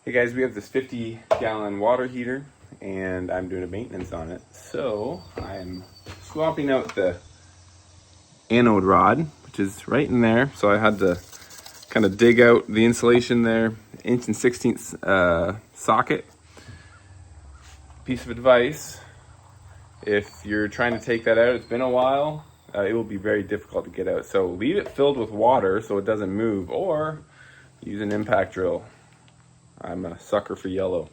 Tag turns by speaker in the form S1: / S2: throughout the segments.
S1: Hey guys, we have this 50-gallon water heater and I'm doing a maintenance on it. So I'm swapping out the anode rod, which is right in there. So I had to kind of dig out the insulation there, 1/16" socket. Piece of advice, if you're trying to take that out, it's been a while, it will be very difficult to get out. So leave it filled with water so it doesn't move, or use an impact drill. I'm a sucker for yellow.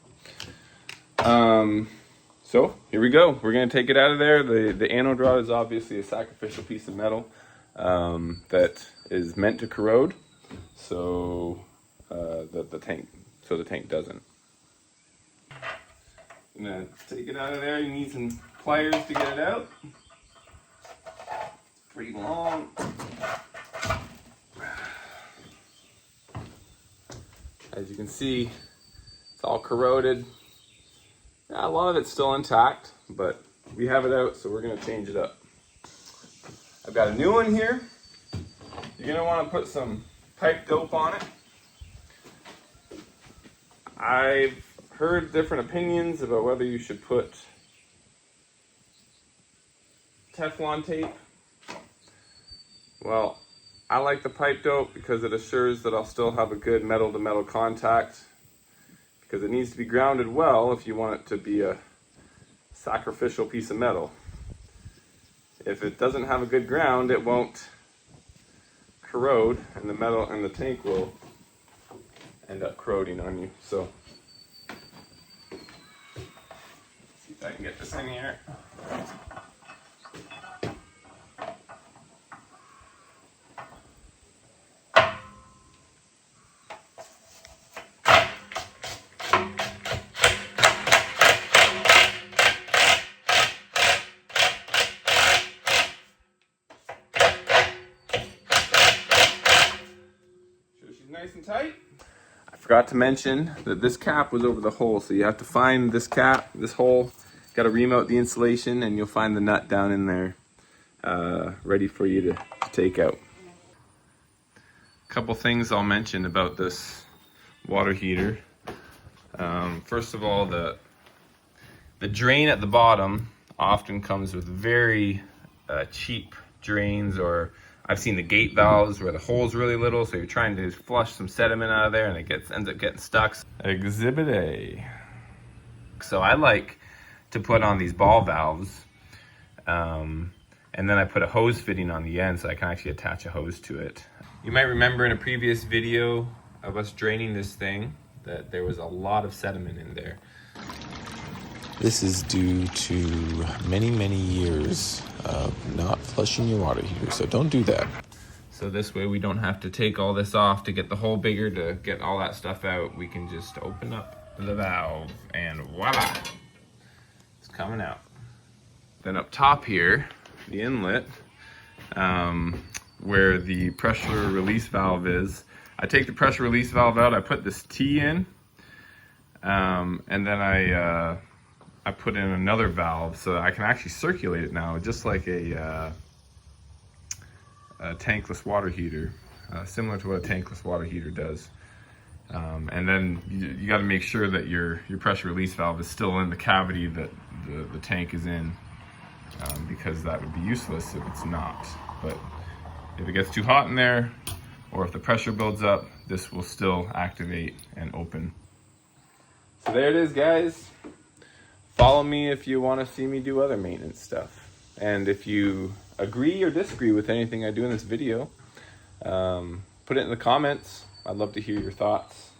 S1: So here we go. We're gonna take it out of there. The anode rod is obviously a sacrificial piece of metal that is meant to corrode, so the tank doesn't. I'm gonna take it out of there. You need some pliers to get it out. Pretty long. As you can see, it's all corroded. Yeah, a lot of it's still intact, but we have it out, so we're gonna change it up. I've got a new one here. You're gonna wanna put some pipe dope on it. I've heard different opinions about whether you should put Teflon tape. Well, I like the pipe dope because it assures that I'll still have a good metal to metal contact, because it needs to be grounded well if you want it to be a sacrificial piece of metal. If it doesn't have a good ground, it won't corrode, and the metal and the tank will end up corroding on you. So, see if I can get this in here. Nice and tight. I forgot to mention that this cap was over the hole, so you have to find this cap, this hole. Got to ream out the insulation, and you'll find the nut down in there, ready for you to take out. A couple things I'll mention about this water heater. First of all, the drain at the bottom often comes with very cheap drains, or I've seen the gate valves where the hole's really little, so you're trying to flush some sediment out of there and it ends up getting stuck. Exhibit A. So I like to put on these ball valves, and then I put a hose fitting on the end so I can actually attach a hose to it. You might remember in a previous video of us draining this thing that there was a lot of sediment in there.
S2: This is due to many years of not flushing your water heater, so don't do that.
S1: So this way we don't have to take all this off to get the hole bigger to get all that stuff out. We can just open up the valve and voila, it's coming out. Then up top here, the inlet, where the pressure release valve is, I take the pressure release valve out, I put this T in, and then I put in another valve so that I can actually circulate it now, just like a tankless water heater, similar to what a tankless water heater does. And then you got to make sure that your pressure release valve is still in the cavity that the tank is in, because that would be useless if it's not. But if it gets too hot in there, or if the pressure builds up, this will still activate and open. So there it is, guys. Follow me if you want to see me do other maintenance stuff. And if you agree or disagree with anything I do in this video, put it in the comments. I'd love to hear your thoughts.